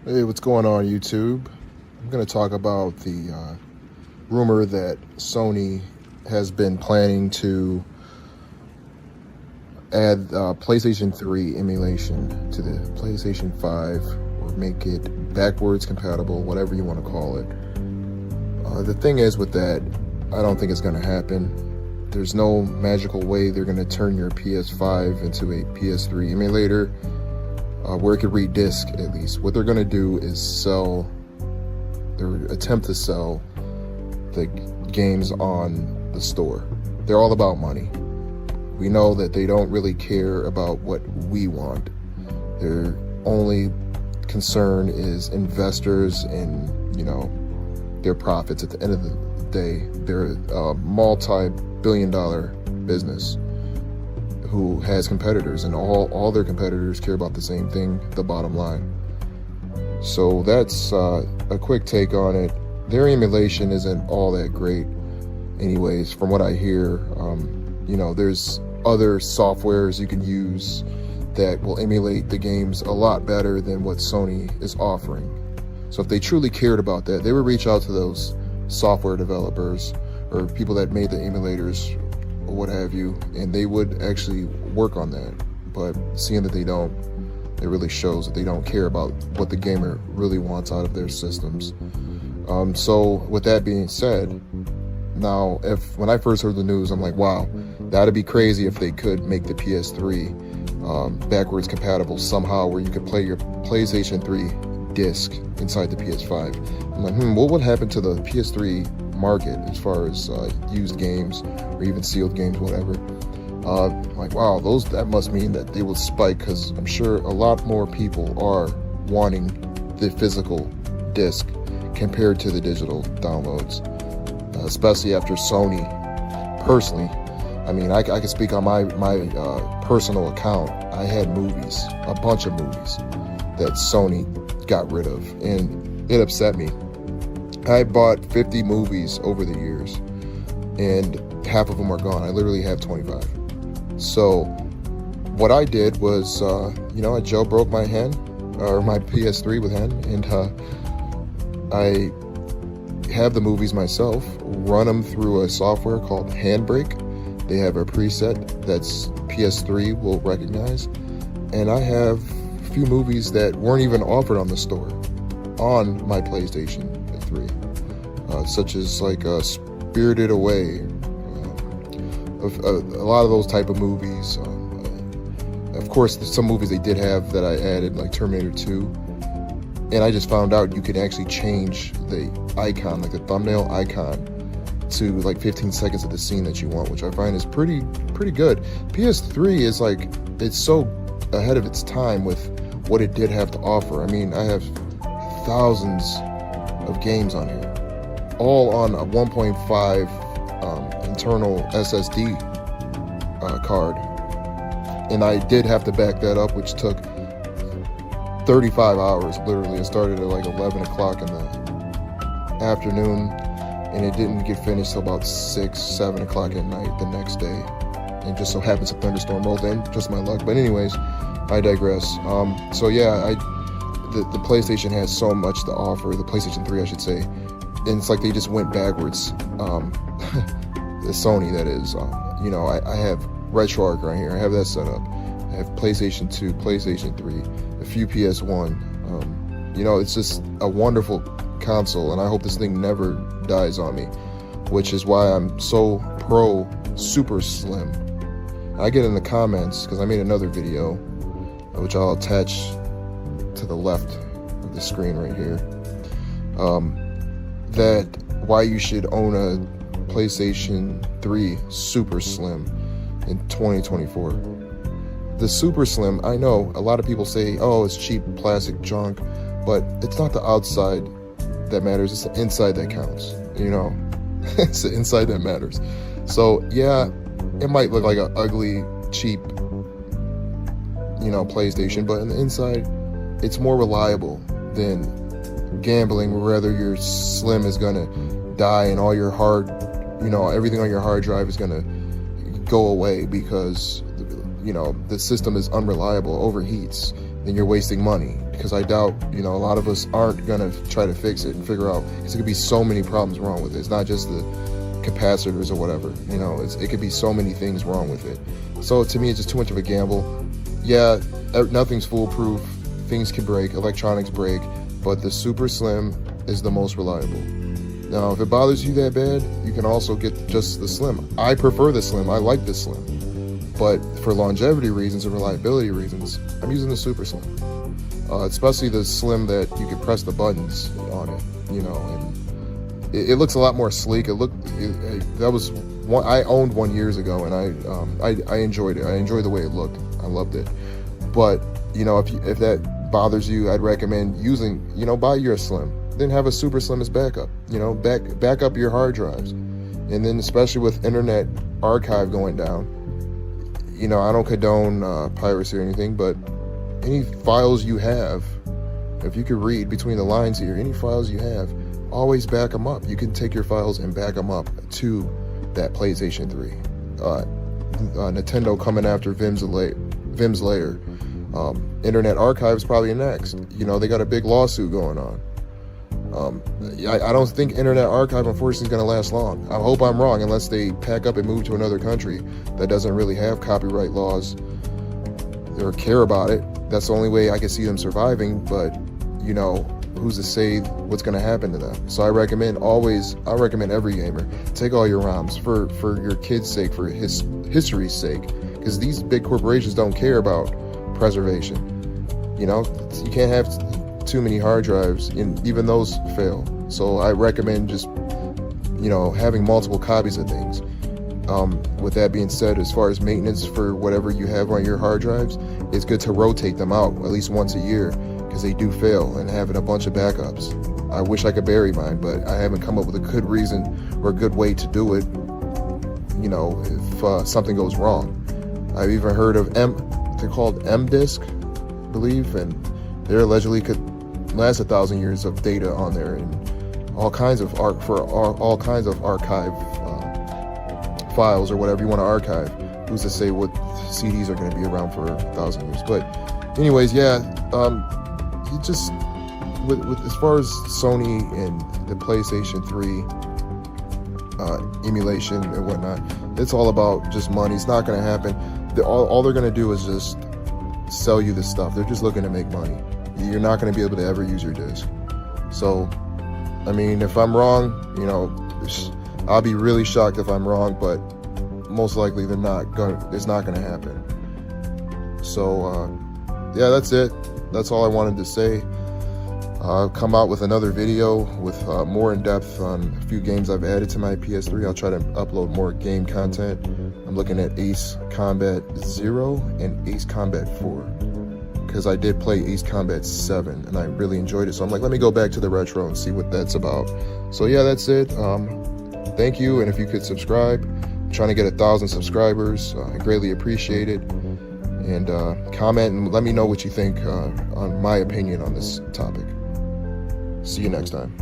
Hey, what's going on, YouTube? I'm going to talk about the rumor that Sony has been planning to add PlayStation 3 emulation to the PlayStation 5 or make it backwards compatible, whatever you want to call it. The thing is with that, I don't think it's going to happen. There's no magical way they're going to turn your PS5 into a PS3 emulator. Where it could read disc, at least. What they're going to do is attempt to sell the games on the store. They're all about money. We know that they don't really care about what we want. Their only concern is investors and, their profits. At the end of the day, they're a multi-billion-dollar business who has competitors, and all their competitors care about the same thing, the bottom line. So that's a quick take on it. Their emulation isn't all that great anyways, from what I hear. There's other softwares you can use that will emulate the games a lot better than what Sony is offering. So if they truly cared about that, they would reach out to those software developers or people that made the emulators or what have you, and they would actually work on that. But seeing that they don't, it really shows that they don't care about what the gamer really wants out of their systems. So with that being said, now when I first heard the news, I'm like, wow, that'd be crazy if they could make the PS3 backwards compatible somehow, where you could play your PlayStation 3 disc inside the PS5. I'm like, what would happen to the PS3 market as far as used games or even sealed games, whatever? Like, wow, that must mean that they will spike, because I'm sure a lot more people are wanting the physical disc compared to the digital downloads, especially after Sony. Personally, I mean, I can speak on my personal account. I had movies, a bunch of movies that Sony got rid of, and it upset me. I bought 50 movies over the years, and half of them are gone. I literally have 25. So what I did was, I jailbroke my PS3 with hen, and I have the movies myself, run them through a software called Handbrake. They have a preset that's PS3 will recognize, and I have a few movies that weren't even offered on the store on my PlayStation 3, such as like Spirited Away, a lot of those type of movies. Of course, there's some movies they did have that I added, like Terminator 2, and I just found out you could actually change the icon, like the thumbnail icon, to like 15 seconds of the scene that you want, which I find is pretty good. PS3 is like, it's so ahead of its time with what it did have to offer. I mean, I have thousands of games on here, all on a 1.5 internal SSD card, and I did have to back that up, which took 35 hours literally. It started at like 11 o'clock in the afternoon, and it didn't get finished till about 7 o'clock at night the next day, and just so happens a thunderstorm rolled in, just my luck. But anyways, I digress. So yeah, the PlayStation has so much to offer, the PlayStation 3 I should say, and it's like they just went backwards. The Sony, that is. I have RetroArch right here. I have that set up. I have PlayStation 2, PlayStation 3, a few PS1. It's just a wonderful console, and I hope this thing never dies on me, which is why I'm so pro super slim. I get in the comments, because I made another video, which I'll attach to the left of the screen right here, that why you should own a PlayStation 3 Super Slim in 2024. The Super Slim, I know a lot of people say, oh, it's cheap plastic junk, but it's not the outside that matters, it's the inside that counts. It's the inside that matters. So yeah, it might look like an ugly, cheap, PlayStation, but on the inside, it's more reliable than gambling, whether your Slim is gonna die and all your everything on your hard drive is gonna go away because the system is unreliable, overheats, then you're wasting money, because I doubt, a lot of us aren't gonna try to fix it and figure out, because there could be so many problems wrong with it. It's not just the capacitors or whatever, it could be so many things wrong with it. So to me, it's just too much of a gamble. Yeah, nothing's foolproof. Things can break, electronics break, but the Super Slim is the most reliable. Now, if it bothers you that bad, you can also get just the Slim. I prefer the Slim. I like the Slim. But for longevity reasons and reliability reasons, I'm using the Super Slim. Especially the Slim that you can press the buttons on it, and it looks a lot more sleek. That was one I owned one years ago, and I enjoyed it. I enjoyed the way it looked. I loved it. But if that bothers you, I'd recommend using, buy your Slim, then have a Super Slim as backup. Back up your hard drives, and then especially with Internet Archive going down. I don't condone piracy or anything, but any files you have, if you could read between the lines here, any files you have, always back them up. You can take your files and back them up to that PlayStation 3. Nintendo coming after Vim's layer. Internet Archive's probably next. They got a big lawsuit going on. I don't think Internet Archive, unfortunately, is going to last long. I hope I'm wrong, unless they pack up and move to another country that doesn't really have copyright laws or care about it. That's the only way I can see them surviving, but, who's to say what's going to happen to them? So I recommend every gamer, take all your ROMs for your kids' sake, for history's sake, because these big corporations don't care about preservation. You can't have too many hard drives, and even those fail. So I recommend just having multiple copies of things. With that being said, as far as maintenance for whatever you have on your hard drives, it's good to rotate them out at least once a year, because they do fail, and having a bunch of backups. I wish I could bury mine, but I haven't come up with a good reason or a good way to do it, if something goes wrong. I've even heard of they're called M-Disk, I believe, and they allegedly could last 1,000 years of data on there, and all kinds of all kinds of archive files or whatever you want to archive. Who's to say what CDs are going to be around for 1,000 years? But anyways, yeah, it just with as far as Sony and the PlayStation 3 emulation and whatnot, it's all about just money. It's not going to happen. All they're going to do is just sell you this stuff. They're just looking to make money. You're not going to be able to ever use your disc. So, I mean, if I'm wrong, I'll be really shocked if I'm wrong, but most likely it's not going to happen. So, yeah, that's it. That's all I wanted to say. I'll come out with another video with more in depth on a few games I've added to my PS3. I'll try to upload more game content. I'm looking at Ace Combat 0 and Ace Combat 4, because I did play Ace Combat 7 and I really enjoyed it. So I'm like, let me go back to the retro and see what that's about. So yeah, that's it. Thank you, and if you could subscribe. I'm trying to get 1,000 subscribers. I greatly appreciate it. And comment and let me know what you think on my opinion on this topic. See you next time.